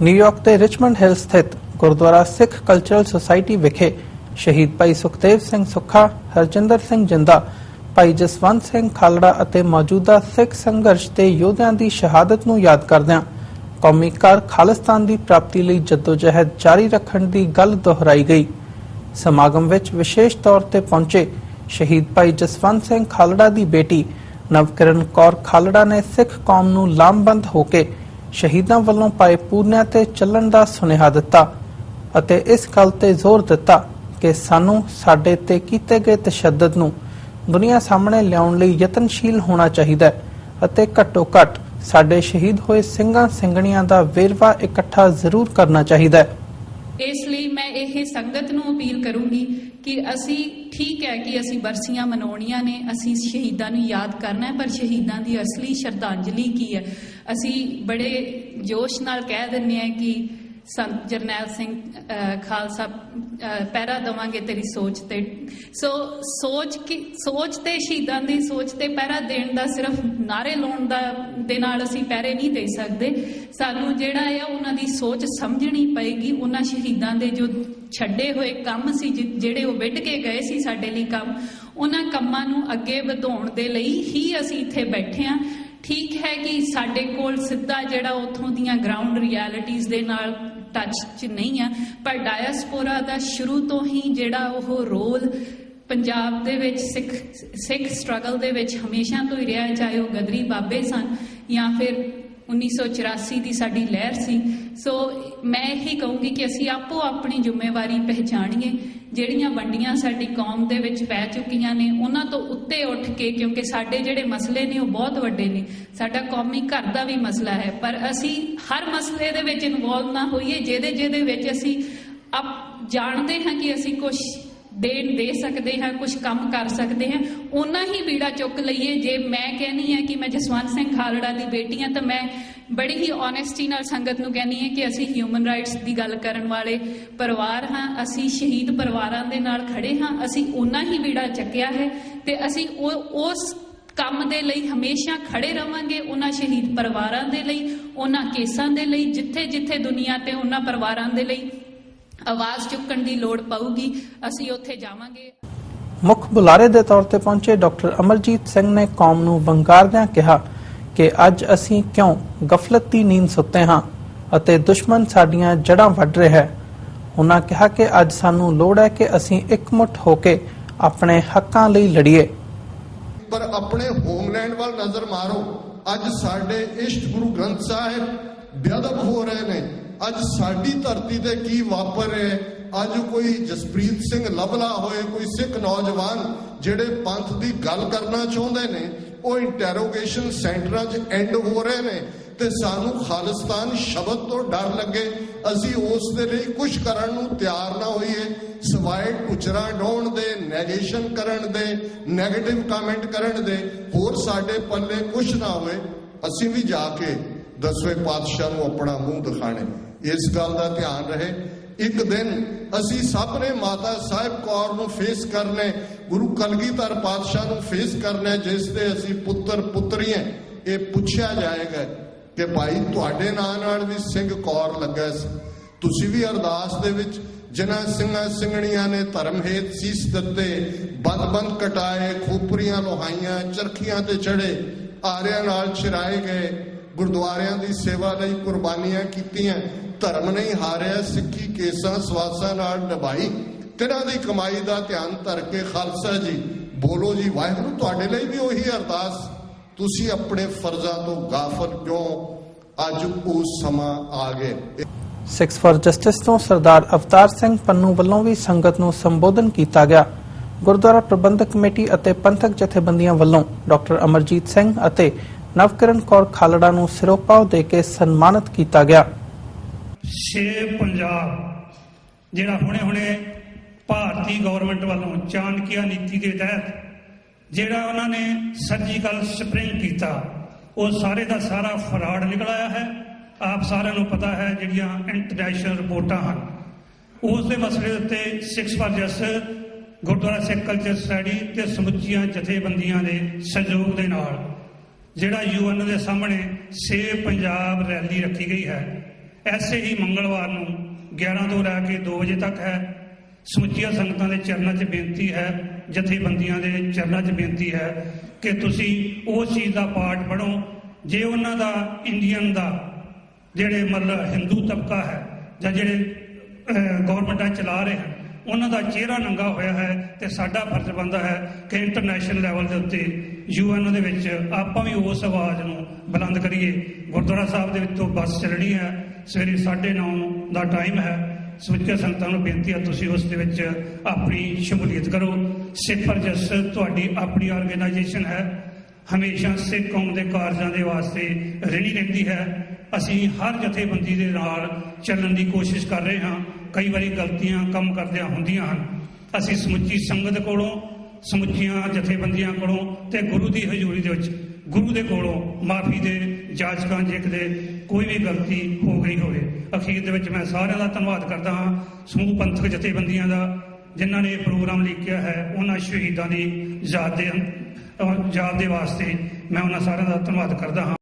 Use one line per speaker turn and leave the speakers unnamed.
New York ਦੇ Richmond ਹਿਲ ਸਥਿਤ ਗੁਰਦੁਆਰਾ ਸਿੱਖ cultural society ਵਿਖੇ ਸ਼ਹੀਦ ਭਾਈ ਸੁਖਦੇਵ ਸਿੰਘ ਸੁੱਖਾ, ਹਰਜਿੰਦਰ ਸਿੰਘ ਜਿੰਦਾ, ਭਾਈ ਜਸਵੰਤ ਸਿੰਘ ਖਾਲੜਾ ਅਤੇ ਮੌਜੂਦਾ ਸਿੱਖ ਸੰਘਰਸ਼ ਦੇ ਯੋਧਿਆਂ ਦੀ ਸ਼ਹਾਦਤ ਨੂੰ ਯਾਦ ਕਰਦਿਆਂ ਕੌਮੀ ਕਾਰ ਖਾਲਿਸਤਾਨ ਦੀ ਪ੍ਰਾਪਤੀ ਲਈ ਜੱਦੋਜਹਿਦ ਜਾਰੀ ਰੱਖਣ ਦੀ ਗੱਲ ਦੁਹਰਾਈ ਗਈ। ਸਮਾਗਮ ਵਿੱਚ ਵਿਸ਼ੇਸ਼ ਤੌਰ ਤੇ ਪਹੁੰਚੇ ਸ਼ਹੀਦ ਭਾਈ ਜਸਵੰਤ ਸਿੰਘ ਖਾਲੜਾ ਦੀ ਬੇਟੀ ਨਵਕਿਰਨ ਕੌਰ ਖਾਲੜਾ ਨੇ ਸਿੱਖ ਕੌਮ ਨੂੰ ਲਾਮਬੰਦ ਹੋ ਕੇ ਸ਼ਹੀਦਾਂ ਵੱਲੋਂ ਪਾਏ ਪੂਰਨਿਆਂ ਤੇ ਚੱਲਣ ਦਾ ਸੁਨੇਹਾ ਦਿੱਤਾ ਅਤੇ ਇਸ ਗੱਲ ਤੇ ਜ਼ੋਰ ਦਿੱਤਾ ਕਿ ਸਾਨੂੰ ਸਾਡੇ ਤੇ ਕੀਤੇ ਗਏ ਤਸ਼ੱਦਦ ਨੂੰ ਦੁਨੀਆ ਸਾਹਮਣੇ ਲਿਆਉਣ ਲਈ ਯਤਨਸ਼ੀਲ ਹੋਣਾ ਚਾਹੀਦਾ ਹੈ ਅਤੇ ਘੱਟੋ ਘੱਟ ਸਾਡੇ ਸ਼ਹੀਦ ਹੋਏ ਸਿੰਘਾਂ ਸਿੰਘਣੀਆਂ ਦਾ ਵੇਰਵਾ ਇਕੱਠਾ ਜ਼ਰੂਰ ਕਰਨਾ ਚਾਹੀਦਾ ਹੈ।
ਇਸ ਲਈ ਮੈਂ ਇਹ ਸੰਗਤ ਨੂੰ ਅਪੀਲ ਕਰੂੰਗੀ ਕਿ ਅਸੀਂ ਠੀਕ ਹੈ ਕਿ ਅਸੀਂ ਬਰਸੀਆਂ ਮਨਾਉਣੀਆਂ ਨੇ, ਅਸੀਂ ਸ਼ਹੀਦਾਂ ਨੂੰ ਯਾਦ ਕਰਨਾ ਹੈ, ਪਰ ਸ਼ਹੀਦਾਂ ਦੀ ਅਸਲੀ ਸ਼ਰਧਾਂਜਲੀ ਕੀ ਹੈ? ਅਸੀਂ ਬੜੇ ਜੋਸ਼ ਨਾਲ ਕਹਿ ਦਿੰਦੇ ਹਾਂ ਕਿ ਸੰਤ ਜਰਨੈਲ ਸਿੰਘ ਖਾਲਸਾ ਪਹਿਰਾ ਦੇਵਾਂਗੇ ਤੇਰੀ ਸੋਚ ਤੇ। ਸੋ ਸੋਚ ਤੇ ਸ਼ਹੀਦਾਂ ਦੀ ਸੋਚ ਤੇ ਪਹਿਰਾ ਦੇਣ ਦਾ ਸਿਰਫ ਨਾਰੇ ਲਾਉਣ ਦੇ ਨਾਲ ਅਸੀਂ ਪਹਿਰੇ ਨਹੀਂ ਦੇ ਸਕਦੇ। ਸਾਨੂੰ ਜਿਹੜਾ ਹੈ ਉਹਨਾਂ ਦੀ ਸੋਚ ਸਮਝਣੀ ਪਏਗੀ। ਉਹਨਾਂ ਸ਼ਹੀਦਾਂ ਦੇ ਜੋ ਛੱਡੇ ਹੋਏ ਕੰਮ ਸੀ, ਜਿਹੜੇ ਉਹ ਵਿੱਢ ਕੇ ਗਏ ਸੀ ਸਾਡੇ ਲਈ ਕੰਮ, ਉਹਨਾਂ ਕੰਮਾਂ ਨੂੰ ਅੱਗੇ ਵਧਾਉਣ ਦੇ ਲਈ ਹੀ ਅਸੀਂ ਇੱਥੇ ਬੈਠੇ ਹਾਂ। ਠੀਕ ਹੈ ਕਿ ਸਾਡੇ ਕੋਲ ਸਿੱਧਾ ਜਿਹੜਾ ਉੱਥੋਂ ਦੀਆਂ ਗਰਾਊਂਡ ਰਿਐਲਿਟੀਜ਼ ਦੇ ਨਾਲ ਟੱਚ 'ਚ ਨਹੀਂ ਆ, ਪਰ ਡਾਇਸਪੋਰਾ ਦਾ ਸ਼ੁਰੂ ਤੋਂ ਹੀ ਜਿਹੜਾ ਉਹ ਰੋਲ ਪੰਜਾਬ ਦੇ ਵਿੱਚ ਸਿੱਖ ਸਟਰਗਲ ਦੇ ਵਿੱਚ ਹਮੇਸ਼ਾ ਤੋਂ ਹੀ ਰਿਹਾ, ਚਾਹੇ ਉਹ ਗਦਰੀ ਬਾਬੇ ਸਨ ਜਾਂ ਫਿਰ 1984 ਦੀ ਸਾਡੀ ਲਹਿਰ ਸੀ। ਸੋ ਮੈਂ ਇਹੀ ਕਹੂੰਗੀ ਕਿ ਅਸੀਂ ਆਪੋ ਆਪਣੀ ਜ਼ਿੰਮੇਵਾਰੀ ਪਹਿਚਾਣੀਏ। ਜਿਹੜੀਆਂ ਵੰਡੀਆਂ ਸਾਡੀ ਕੌਮ ਦੇ ਵਿੱਚ ਪੈ ਚੁੱਕੀਆਂ ਨੇ ਉਹਨਾਂ ਤੋਂ ਉੱਤੇ ਉੱਠ ਕੇ, ਕਿਉਂਕਿ ਸਾਡੇ ਜਿਹੜੇ ਮਸਲੇ ਨੇ ਉਹ ਬਹੁਤ ਵੱਡੇ ਨੇ, ਸਾਡਾ ਕੌਮੀ ਘਰ ਦਾ ਵੀ ਮਸਲਾ ਹੈ, ਪਰ ਅਸੀਂ ਹਰ ਮਸਲੇ ਦੇ ਵਿੱਚ ਇਨਵੋਲਵ ਨਾ ਹੋਈਏ ਜਿਹਦੇ ਵਿੱਚ ਅਸੀਂ ਜਾਣਦੇ ਹਾਂ ਕਿ ਅਸੀਂ ਕੁਝ ਦੇ ਸਕਦੇ ਹਾਂ, ਕੁਝ ਕੰਮ ਕਰ ਸਕਦੇ ਹਾਂ, ਓਨਾ ਹੀ ਬੀੜਾ ਚੁੱਕ ਲਈਏ। ਜੇ ਮੈਂ ਕਹਿੰਦੀ ਹਾਂ ਕਿ ਮੈਂ ਜਸਵੰਤ ਸਿੰਘ ਖਾਲੜਾ ਦੀ ਬੇਟੀ ਹਾਂ ਤਾਂ ਮੈਂ ਬੜੀ ਹੀ ਓਨੈਸਟੀ ਨਾਲ ਸੰਗਤ ਨੂੰ ਕਹਿੰਦੀ ਹਾਂ ਕਿ ਅਸੀਂ ਹਿਊਮਨ ਰਾਈਟਸ ਦੀ ਗੱਲ ਕਰਨ ਵਾਲੇ ਪਰਿਵਾਰ ਹਾਂ, ਅਸੀਂ ਸ਼ਹੀਦ ਪਰਿਵਾਰਾਂ ਦੇ ਨਾਲ ਖੜੇ ਹਾਂ, ਅਸੀਂ ਓਨਾ ਹੀ ਬੀੜਾ ਚੱਕਿਆ ਹੈ ਤੇ ਅਸੀਂ ਉਸ ਕੰਮ ਦੇ ਲਈ ਹਮੇਸ਼ਾ ਖੜੇ ਰਵਾਂਗੇ। ਉਹਨਾਂ ਸ਼ਹੀਦ ਪਰਿਵਾਰਾਂ ਦੇ ਲਈ, ਉਹਨਾਂ ਕੇਸਾਂ ਦੇ ਲਈ, ਜਿੱਥੇ ਦੁਨੀਆ ਤੇ ਉਹਨਾਂ ਪਰਿਵਾਰਾਂ ਦੇ ਲਈ ਆਵਾਜ਼ ਚੁੱਕਣ ਦੀ ਲੋੜ ਪਊਗੀ, ਅਸੀਂ ਉੱਥੇ ਜਾਵਾਂਗੇ।
ਮੁੱਖ ਬੁਲਾਰੇ ਦੇ ਤੌਰ ਤੇ ਪਹੁੰਚੇ ਡਾਕਟਰ ਅਮਰਜੀਤ ਸਿੰਘ ਨੇ ਕੌਮ ਨੂੰ ਵੰਗਾਰਦਿਆਂ ਕਿਹਾ ਕਿ ਅੱਜ ਅਸੀਂ ਕਿਉਂ ਗਫਲਤ ਦੀ ਨੀਂਦ ਸੁੱਤੇ ਹਾਂ ਅਤੇ ਦੁਸ਼ਮਣ ਸਾਡੀਆਂ ਜੜ੍ਹਾਂ ਵੱਢ ਰਿਹਾ ਹੈ। ਉਹਨਾਂ ਕਿਹਾ ਕਿ ਅੱਜ ਸਾਨੂੰ ਲੋੜ ਹੈ ਕਿ ਅਸੀਂ ਇਕਮੁੱਠ ਹੋ ਕੇ ਆਪਣੇ ਹੱਕਾਂ ਲਈ ਲੜੀਏ।
ਪਰ ਆਪਣੇ ਹੋਮਲੈਂਡ ਵੱਲ ਨਜ਼ਰ ਮਾਰੋ। ਅੱਜ ਸਾਡੇ ਇਸ਼ਟ ਗੁਰੂ ਗ੍ਰੰਥ ਸਾਹਿਬ ਬੇਅਦਬ ਹੋ ਰਹੇ ਨੇ। ਅੱਜ ਸਾਡੀ ਧਰਤੀ ਤੇ ਕੀ ਵਾਪਰ ਰਿਹਾ? ਅੱਜ ਕੋਈ ਜਸਪ੍ਰੀਤ ਸਿੰਘ ਲਵਲਾ ਹੋਏ, ਕੋਈ ਸਿੱਖ ਨੌਜਵਾਨ ਜਿਹੜੇ ਪੰਥ ਦੀ ਗੱਲ ਕਰਨਾ ਚਾਹੁੰਦੇ ਨੇ, ਉਹ ਇੰਟਰੋਗੇਸ਼ਨ ਸੈਂਟਰਾਂ 'ਚ ਐਂਡ ਹੋ ਰਹੇ ਨੇ ਤੇ ਸਾਨੂੰ ਖਾਲਿਸਤਾਨ ਸ਼ਬਦ ਤੋਂ ਡਰ ਲੱਗੇ। ਅਸੀਂ ਉਸ ਦੇ ਲਈ ਕੁਝ ਕਰਨ ਨੂੰ ਤਿਆਰ ਨਾ ਹੋਈਏ, ਸਿਵਾਏ ਟੁਚਰਾਂ ਡਾਉਣ ਦੇ, ਨੈਗੇਸ਼ਨ ਕਰਨ ਦੇ, ਨੈਗੇਟਿਵ ਕਮੈਂਟ ਕਰਨ ਦੇ, ਹੋਰ ਸਾਡੇ ਪੱਲੇ ਕੁਝ ਨਾ ਹੋਏ। ਅਸੀਂ ਵੀ ਜਾ ਕੇ 10ਵੇਂ ਪਾਤਸ਼ਾਹ ਨੂੰ ਆਪਣਾ ਮੂੰਹ ਦਿਖਾਣੇ। ਇਸ ਗੱਲ ਦਾ ਧਿਆਨ ਰਹੇ। ਇੱਕ ਦਿਨ ਅਸੀਂ ਸਭ ਨੇ ਮਾਤਾ ਸਾਹਿਬ ਕੌਰ ਨੂੰ ਫੇਸ ਕਰਨਾ, ਗੁਰੂ ਕਲਗੀਧਰ ਪਾਤਸ਼ਾਹ ਨੂੰ ਫੇਸ ਕਰਨਾ, ਜਿਸ ਦੇ ਅਸੀਂ ਪੁੱਤਰ ਪੁੱਤਰੀਆਂ। ਇਹ ਪੁੱਛਿਆ ਜਾਏਗਾ ਕਿ ਭਾਈ ਤੁਹਾਡੇ ਨਾਂ ਨਾਲ ਵੀ ਸਿੰਘ ਕੌਰ ਲੱਗਾ ਸੀ, ਤੁਸੀਂ ਵੀ ਅਰਦਾਸ ਦੇ ਵਿੱਚ ਜਿਨ੍ਹਾਂ ਸਿੰਘਾਂ ਸਿੰਘਣੀਆਂ ਨੇ ਧਰਮ ਹੇਤ ਸੀਸ ਦਿੱਤੇ, ਬੰਦ ਕਟਾਏ, ਖੋਪਰੀਆਂ ਲੋਹਾਈਆਂ, ਚਰਖੀਆਂ ਤੇ ਚੜੇ, ਆਰਿਆਂ ਨਾਲ ਚਿਰਾਏ ਗਏ, ਗੁਰਦੁਆਰਿਆਂ ਦੀ ਸੇਵਾ ਲਈ ਕੁਰਬਾਨੀਆਂ ਕੀਤੀਆਂ, ਧਰਮ ਨਹੀਂ ਹਾਰਿਆ, ਸਿੱਖੀ ਕੇਸਾਂ ਸਵਾਸਾਂ ਨਾਲ ਨਿਭਾਈ, ਤਿਨਾਂ ਦੀ ਕਮਾਈ ਦਾ ਧਿਆਨ ਧਰ ਕੇ ਖਾਲਸਾ ਜੀ ਬੋਲੋ ਜੀ ਵਾਹਿਗੁਰੂ। ਤੁਹਾਡੇ ਲਈ ਵੀ ਉਹੀ ਅਰਦਾਸ। ਤੁਸੀਂ ਆਪਣੇ ਫਰਜ਼ਾਂ ਤੋਂ ਗਾਫਲ ਕਿਉਂ? ਅੱਜ ਉਹ ਸਮਾਂ ਆ ਗਿਆ।
ਸਿੱਖਸ ਫਾਰ ਜਸਟਿਸ ਤੋਂ ਸਰਦਾਰ ਅਵਤਾਰ ਸਿੰਘ ਪੰਨੂ ਵੱਲੋਂ ਵੀ ਸੰਗਤ ਨੂੰ ਸੰਬੋਧਨ ਕੀਤਾ ਗਿਆ। ਗੁਰਦੁਆਰਾ ਪ੍ਰਬੰਧਕ ਕਮੇਟੀ ਅਤੇ ਪੰਥਕ ਜਥੇਬੰਦੀਆਂ ਵੱਲੋਂ ਡਾਕਟਰ ਅਮਰਜੀਤ ਸਿੰਘ ਅਤੇ ਨਵਕਿਰਨ ਕੌਰ ਖਾਲੜਾ ਨੂੰ ਸਿਰੋਪਾਓ ਦੇ ਕੇ ਸਨਮਾਨਿਤ ਕੀਤਾ ਗਿਆ।
ਸ਼ੇਰ ਪੰਜਾਬ ਜਿਹੜਾ ਹੁਣੇ ਭਾਰਤੀ ਗਵਰਨਮੈਂਟ ਵੱਲੋਂ ਚਾਣਕਿਆ ਨੀਤੀ ਦੇ ਤਹਿਤ ਜਿਹੜਾ ਉਹਨਾਂ ਨੇ ਸਰਜੀਕਲ ਸਪਰੇਇੰਗ ਕੀਤਾ, ਉਹ ਸਾਰੇ ਦਾ ਸਾਰਾ ਫਰਾਡ ਨਿਕਲ ਆਇਆ ਹੈ। ਆਪ ਸਾਰਿਆਂ ਨੂੰ ਪਤਾ ਹੈ ਜਿਹੜੀਆਂ ਇੰਟਰਨੈਸ਼ਨਲ ਰਿਪੋਰਟਾਂ ਹਨ। ਉਸ ਦੇ ਮਸਲੇ ਉੱਤੇ Sikhs for justice, Gurdwara Sikh culture society ਤੇ ਸਮੁੱਚੀਆਂ ਜਥੇਬੰਦੀਆਂ ਦੇ ਸਹਿਯੋਗ ਦੇ ਨਾਲ ਜਿਹੜਾ UN ਦੇ ਸਾਹਮਣੇ ਸੇਵ ਪੰਜਾਬ ਰੈਲੀ ਰੱਖੀ ਗਈ ਹੈ। ਐਸੇ ਹੀ ਮੰਗਲਵਾਰ ਨੂੰ 11 ਤੋਂ ਲੈ ਕੇ 2 ਵਜੇ ਤੱਕ ਹੈ। ਸਮੁੱਚੀਆਂ ਸੰਗਤਾਂ ਦੇ ਚਰਨਾਂ 'ਚ ਬੇਨਤੀ ਹੈ, ਜਥੇਬੰਦੀਆਂ ਦੇ ਚਰਨਾਂ 'ਚ ਬੇਨਤੀ ਹੈ ਕਿ ਤੁਸੀਂ ਉਸ ਚੀਜ਼ ਦਾ ਪਾਠ ਪੜ੍ਹੋ। ਜੇ ਉਹਨਾਂ ਦਾ ਇੰਡੀਅਨ ਦਾ ਜਿਹੜੇ ਮਤਲਬ ਹਿੰਦੂ ਤਬਕਾ ਹੈ ਜਾਂ ਜਿਹੜੇ ਗੌਰਮੈਂਟਾਂ ਚਲਾ ਰਹੇ ਹਨ ਉਹਨਾਂ ਦਾ ਚਿਹਰਾ ਨੰਗਾ ਹੋਇਆ ਹੈ ਤੇ ਸਾਡਾ ਫਰਜ਼ ਬਣਦਾ ਹੈ ਕਿ ਇੰਟਰਨੈਸ਼ਨਲ ਲੈਵਲ ਦੇ ਉੱਤੇ UN ਦੇ ਵਿੱਚ ਆਪਾਂ ਵੀ ਉਸ ਆਵਾਜ਼ ਨੂੰ ਬੁਲੰਦ ਕਰੀਏ। ਗੁਰਦੁਆਰਾ ਸਾਹਿਬ ਦੇ ਵਿੱਚੋਂ ਬੱਸ ਚੱਲਣੀ ਹੈ, ਸਵੇਰੇ 9:30 ਦਾ ਟਾਈਮ ਹੈ। ਸਮੁੱਚੀਆਂ ਸੰਗਤਾਂ ਨੂੰ ਬੇਨਤੀ ਹੈ ਤੁਸੀਂ ਉਸ ਦੇ ਵਿੱਚ ਆਪਣੀ ਸ਼ਮੂਲੀਅਤ ਕਰੋ। ਸਿੱਖ ਫਰਜਸ ਤੁਹਾਡੀ ਆਪਣੀ ਆਰਗੇਨਾਈਜੇਸ਼ਨ ਹੈ, ਹਮੇਸ਼ਾ ਸਿੱਖ ਕੌਮ ਦੇ ਕਾਰਜਾਂ ਦੇ ਵਾਸਤੇ ਰਹਿਣੀ ਰਹਿੰਦੀ ਹੈ। ਅਸੀਂ ਹਰ ਜਥੇਬੰਦੀ ਦੇ ਨਾਲ ਚੱਲਣ ਦੀ ਕੋਸ਼ਿਸ਼ ਕਰ ਰਹੇ ਹਾਂ। ਕਈ ਵਾਰੀ ਗਲਤੀਆਂ ਕੰਮ ਕਰਦਿਆਂ ਹੁੰਦੀਆਂ ਹਨ। ਅਸੀਂ ਸਮੁੱਚੀ ਸੰਗਤ ਕੋਲੋਂ, ਸਮੁੱਚੀਆਂ ਜਥੇਬੰਦੀਆਂ ਕੋਲੋਂ ਤੇ ਗੁਰੂ ਦੀ ਹਜ਼ੂਰੀ ਦੇ ਵਿੱਚ ਗੁਰੂ ਦੇ ਕੋਲੋਂ ਮਾਫੀ ਦੇ ਜਾਚਕਾਂ ਜੇ ਕਿਤੇ ਕੋਈ ਵੀ ਗਲਤੀ ਹੋ ਗਈ ਹੋਵੇ। ਅਖੀਰ ਦੇ ਵਿੱਚ ਮੈਂ ਸਾਰਿਆਂ ਦਾ ਧੰਨਵਾਦ ਕਰਦਾ ਹਾਂ, ਸਮੂਹ ਪੰਥਕ ਜਥੇਬੰਦੀਆਂ ਦਾ ਜਿਨ੍ਹਾਂ ਨੇ ਇਹ ਪ੍ਰੋਗਰਾਮ ਲਿਖਿਆ ਹੈ। ਉਹਨਾਂ ਸ਼ਹੀਦਾਂ ਦੀ ਯਾਦ ਦੇ ਵਾਸਤੇ ਮੈਂ ਉਹਨਾਂ ਸਾਰਿਆਂ ਦਾ ਧੰਨਵਾਦ ਕਰਦਾ ਹਾਂ।